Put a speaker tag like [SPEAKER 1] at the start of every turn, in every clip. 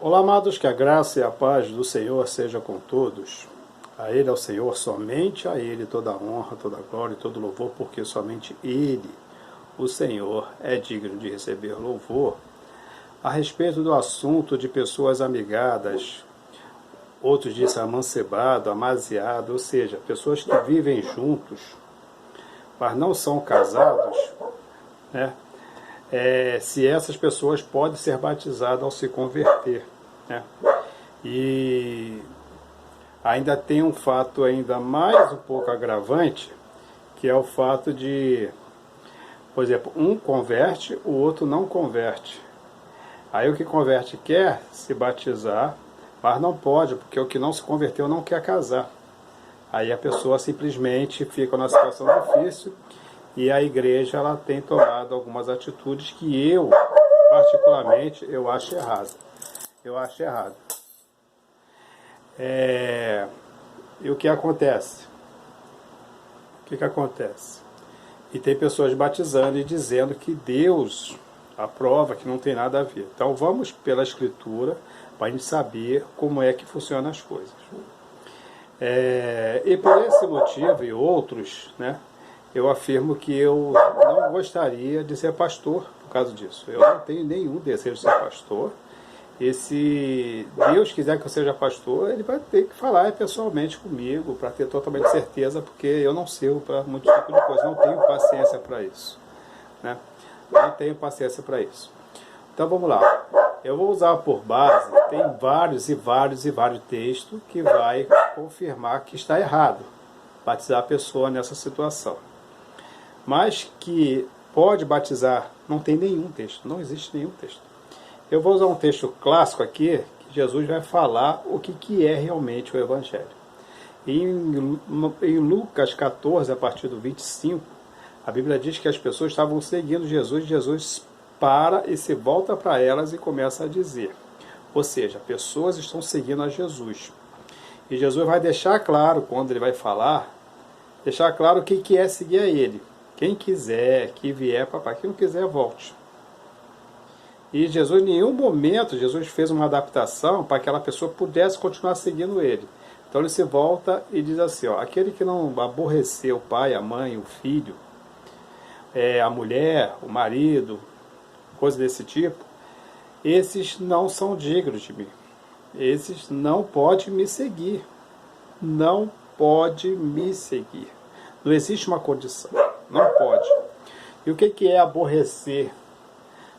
[SPEAKER 1] Olá, amados, que a graça e a paz do Senhor seja com todos. A Ele, ao Senhor, somente a Ele toda a honra, toda a glória e todo louvor, porque somente Ele, o Senhor, é digno de receber louvor. A respeito do assunto de pessoas amigadas, outros dizem amancebado, amaziado, ou seja, pessoas que vivem juntos, mas não são casados, né? Se essas pessoas podem ser batizadas ao se converter, né? E ainda tem um fato ainda mais um pouco agravante, que é o fato de, por exemplo, um converte, o outro não converte. Aí o que converte quer se batizar, mas não pode, porque o que não se converteu não quer casar. Aí a pessoa simplesmente fica numa situação difícil e a igreja ela tem tomado algumas atitudes que eu, particularmente, eu acho errado. Eu acho errado. E o que acontece? O que acontece? E tem pessoas batizando e dizendo que Deus aprova, que não tem nada a ver. Então vamos pela Escritura para a gente saber como é que funcionam as coisas. E por esse motivo e outros, né, eu afirmo que eu não gostaria de ser pastor por causa disso. Eu não tenho nenhum desejo de ser pastor. E se Deus quiser que eu seja pastor, Ele vai ter que falar pessoalmente comigo, para ter totalmente certeza, porque eu não sirvo para muito tipo de coisa, não tenho paciência para isso, né? Não tenho paciência para isso. Então vamos lá. Eu vou usar por base, tem vários textos que vai confirmar que está errado batizar a pessoa nessa situação. Mas que pode batizar, não tem nenhum texto, não existe nenhum texto. Eu vou usar um texto clássico aqui, que Jesus vai falar o que é realmente o Evangelho. Em Lucas 14, a partir do 25, a Bíblia diz que as pessoas estavam seguindo Jesus, Jesus para e se volta para elas e começa a dizer. Ou seja, pessoas estão seguindo a Jesus. E Jesus vai deixar claro, quando ele vai falar, deixar claro o que é seguir a ele. Quem quiser, que vier, papai. Quem não quiser, volte. E Jesus, em nenhum momento, Jesus fez uma adaptação para que aquela pessoa pudesse continuar seguindo ele. Então ele se volta e diz assim, ó, aquele que não aborreceu o pai, a mãe, o filho, a mulher, o marido, coisa desse tipo, esses não são dignos de mim. Esses não podem me seguir. Não pode me seguir. Não existe uma condição. Não pode. E o que é aborrecer?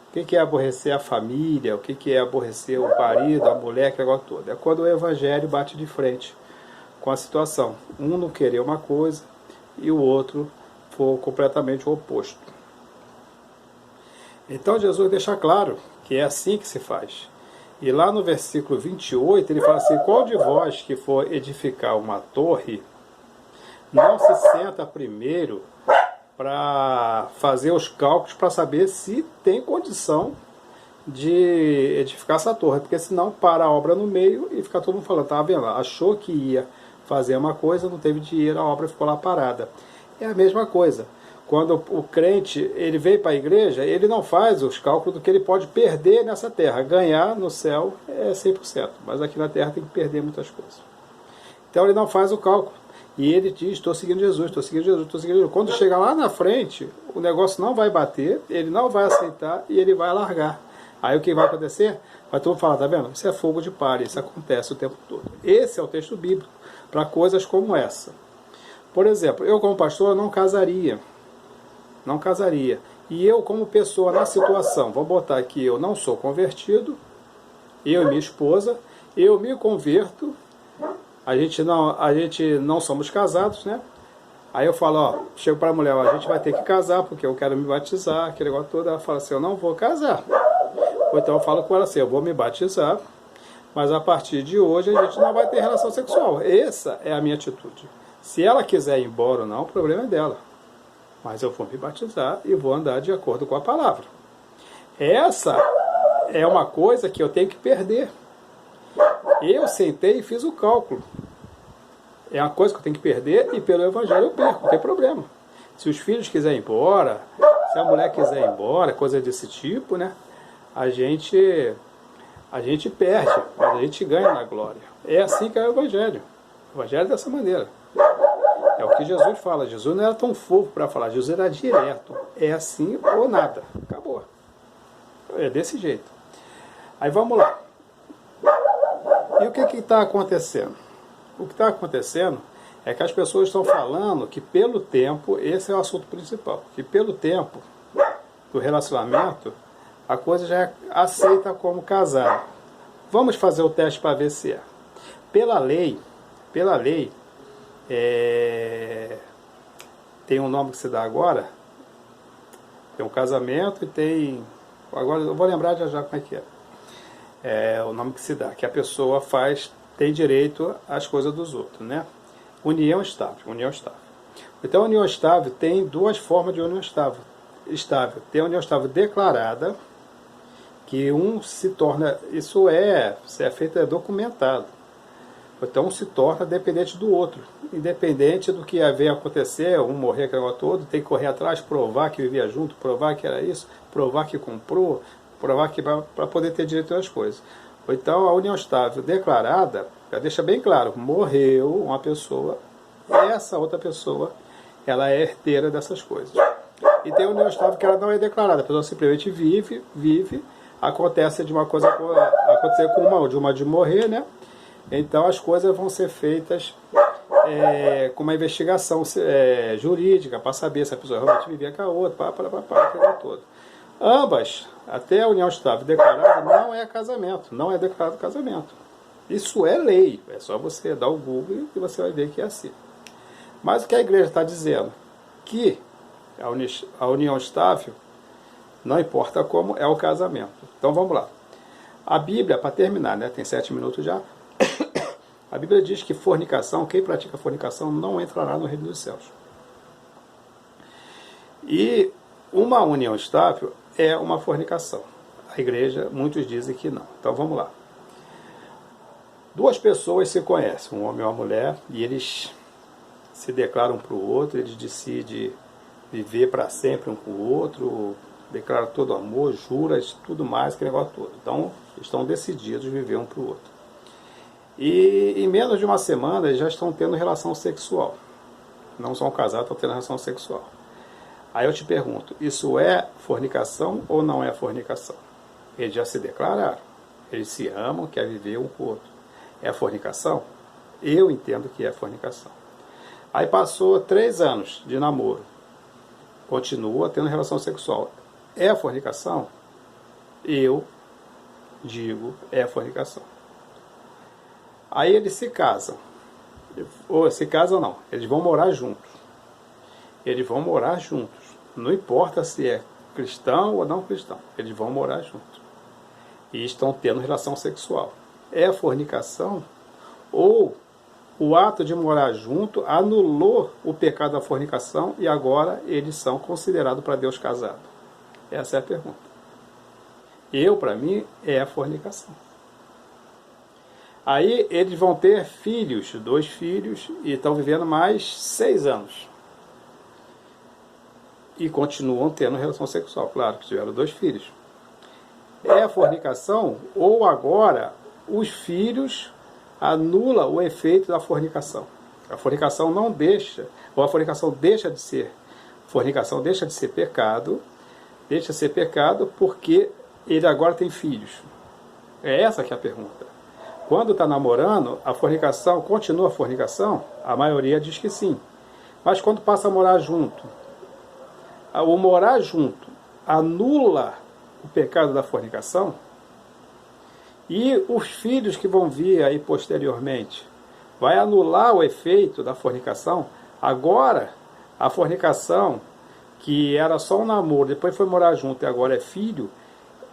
[SPEAKER 1] O que é aborrecer a família? O que é aborrecer o marido, a mulher, aquele negócio todo? É quando o Evangelho bate de frente com a situação. Um não querer uma coisa e o outro for completamente o oposto. Então Jesus deixa claro que é assim que se faz. E lá no versículo 28 ele fala assim, qual de vós que for edificar uma torre, não se senta primeiro para fazer os cálculos para saber se tem condição de edificar essa torre, porque senão para a obra no meio e fica todo mundo falando, tá vendo? Achou que ia fazer uma coisa, não teve dinheiro, a obra ficou lá parada. É a mesma coisa. Quando o crente ele vem para a igreja, ele não faz os cálculos do que ele pode perder nessa terra. Ganhar no céu é 100%, mas aqui na terra tem que perder muitas coisas. Então ele não faz o cálculo. E ele diz, estou seguindo Jesus, estou seguindo Jesus, estou seguindo Jesus. Quando chega lá na frente, o negócio não vai bater, ele não vai aceitar e ele vai largar. Aí o que vai acontecer? Vai todo mundo falar, tá vendo? Isso é fogo de palha, isso acontece o tempo todo. Esse é o texto bíblico para coisas como essa. Por exemplo, eu como pastor não casaria. Não casaria. E eu como pessoa na situação, vou botar aqui, eu não sou convertido, eu e minha esposa, eu me converto, a gente não somos casados, né? Aí eu falo, ó, chego para a mulher, ó, a gente vai ter que casar, porque eu quero me batizar, aquele negócio todo. Ela fala assim, eu não vou casar. Ou então eu falo com ela assim, eu vou me batizar, mas a partir de hoje a gente não vai ter relação sexual. Essa é a minha atitude. Se ela quiser ir embora ou não, o problema é dela. Mas eu vou me batizar e vou andar de acordo com a palavra. Essa é uma coisa que eu tenho que perder. Eu sentei e fiz o cálculo. É uma coisa que eu tenho que perder e pelo Evangelho eu perco, não tem problema. Se os filhos quiserem ir embora, se a mulher quiser ir embora, coisa desse tipo, né? A gente a gente perde, mas a gente ganha na glória. É assim que é o Evangelho. O Evangelho é dessa maneira. É o que Jesus fala. Jesus não era tão fofo para falar, Jesus era direto. É assim ou nada. Acabou. É desse jeito. Aí vamos lá. E o que está acontecendo? O que está acontecendo é que as pessoas estão falando que pelo tempo, esse é o assunto principal, que pelo tempo do relacionamento, a coisa já é aceita como casado. Vamos fazer o teste para ver se é. Pela lei, tem um nome que se dá agora, tem um casamento e tem... Agora eu vou lembrar já como é que é. É o nome que se dá, que a pessoa tem direito às coisas dos outros, né? União estável. Então a união estável tem duas formas de união estável. Tem a união estável declarada, que um se torna, isso é feito, é documentado. Então um se torna dependente do outro, independente do que venha acontecer, um morrer aquele negócio todo, tem que correr atrás, provar que vivia junto, provar que era isso, provar que comprou, provar que para poder ter direito às coisas. Ou então a união estável declarada, já deixa bem claro, morreu uma pessoa, essa outra pessoa, ela é herdeira dessas coisas. E tem a união estável que ela não é declarada, a pessoa simplesmente vive, acontece de uma coisa acontecer com uma de morrer, né? Então as coisas vão ser feitas com uma investigação jurídica para saber se a pessoa realmente vivia com a outra, aquilo todo. Ambas, até a união estável declarada, não é casamento, não é declarado casamento. Isso é lei, é só você dar o Google e você vai ver que é assim. Mas o que a igreja está dizendo? Que a união estável, não importa como, é o casamento. Então vamos lá. A Bíblia, para terminar, né, tem 7 minutos já, a Bíblia diz que fornicação, quem pratica fornicação não entrará no reino dos céus. E uma união estável é uma fornicação. A igreja, muitos dizem que não. Então vamos lá. Duas pessoas se conhecem, um homem e uma mulher, e eles se declaram para o outro, eles decidem viver para sempre um com o outro, declaram todo amor, juras, tudo mais, que negócio todo. Então, estão decididos a viver um para o outro. E em menos de uma semana, eles já estão tendo relação sexual. Não são casados, estão tendo relação sexual. Aí eu te pergunto, isso é fornicação ou não é fornicação? Eles já se declararam, eles se amam, querem viver um com o outro. É fornicação? Eu entendo que é fornicação. Aí passou 3 anos de namoro, continua tendo relação sexual. É fornicação? Eu digo, é fornicação. Aí eles se casam. Ou se casam não, eles vão morar juntos. Eles vão morar juntos. Não importa se é cristão ou não cristão. Eles vão morar juntos. E estão tendo relação sexual. É fornicação? Ou o ato de morar junto anulou o pecado da fornicação e agora eles são considerados para Deus casados? Essa é a pergunta. Para mim, é a fornicação. Aí eles vão ter filhos, 2 filhos, e estão vivendo mais 6 anos. E continuam tendo relação sexual, claro, que tiveram 2 filhos. É a fornicação ou agora os filhos anula o efeito da fornicação? A fornicação não deixa, ou a fornicação deixa de ser pecado, porque ele agora tem filhos. É essa que é a pergunta. Quando está namorando, a fornicação continua a fornicação? A maioria diz que sim. Mas quando passa a morar junto, o morar junto anula o pecado da fornicação? E os filhos que vão vir aí posteriormente, vai anular o efeito da fornicação? Agora, a fornicação, que era só um namoro, depois foi morar junto e agora é filho,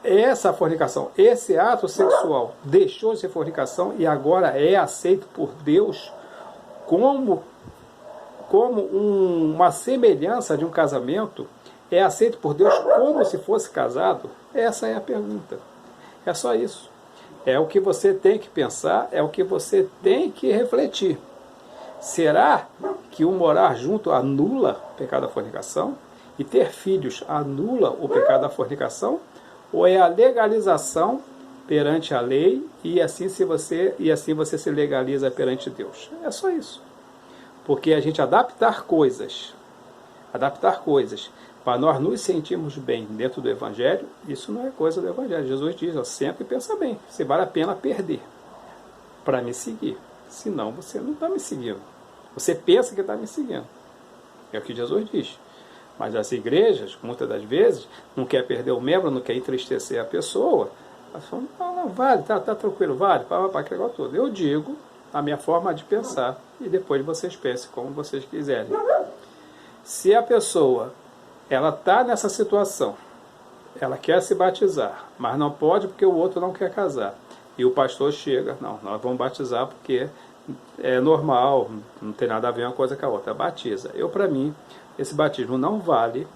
[SPEAKER 1] essa fornicação, esse ato sexual deixou de ser fornicação e agora é aceito por Deus como uma semelhança de um casamento, é aceito por Deus como se fosse casado? Essa é a pergunta. É só isso. É o que você tem que pensar, é o que você tem que refletir. Será que o morar junto anula o pecado da fornicação? E ter filhos anula o pecado da fornicação? Ou é a legalização perante a lei e assim você se legaliza perante Deus. É só isso. Porque a gente adaptar coisas para nós nos sentirmos bem dentro do Evangelho, isso não é coisa do Evangelho. Jesus diz, ó, sempre pensa bem, se vale a pena perder para me seguir. Senão você não está me seguindo. Você pensa que está me seguindo. É o que Jesus diz. Mas as igrejas, muitas das vezes, não quer perder o membro, não quer entristecer a pessoa. Elas falam, não, vale, tá tranquilo, vale, para aquele negócio todo. Eu digo a minha forma de pensar e depois vocês pensem como vocês quiserem. Se a pessoa ela está nessa situação, ela quer se batizar, mas não pode porque o outro não quer casar. E o pastor chega, não, nós vamos batizar porque é normal, não tem nada a ver uma coisa com a outra. Batiza. Para mim, esse batismo não vale,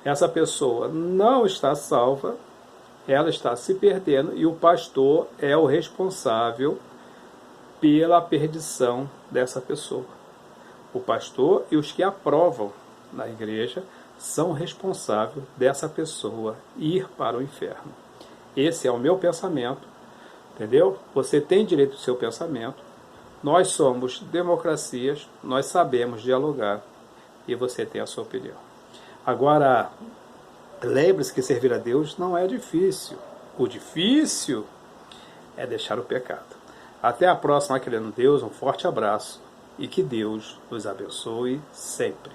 [SPEAKER 1] essa pessoa não está salva, ela está se perdendo e o pastor é o responsável pela perdição dessa pessoa. O pastor e os que aprovam na igreja são responsáveis dessa pessoa ir para o inferno. Esse é o meu pensamento, entendeu? Você tem direito ao seu pensamento. Nós somos democracias, nós sabemos dialogar e você tem a sua opinião. Agora, lembre-se que servir a Deus não é difícil. O difícil é deixar o pecado. Até a próxima, querendo Deus, um forte abraço e que Deus nos abençoe sempre.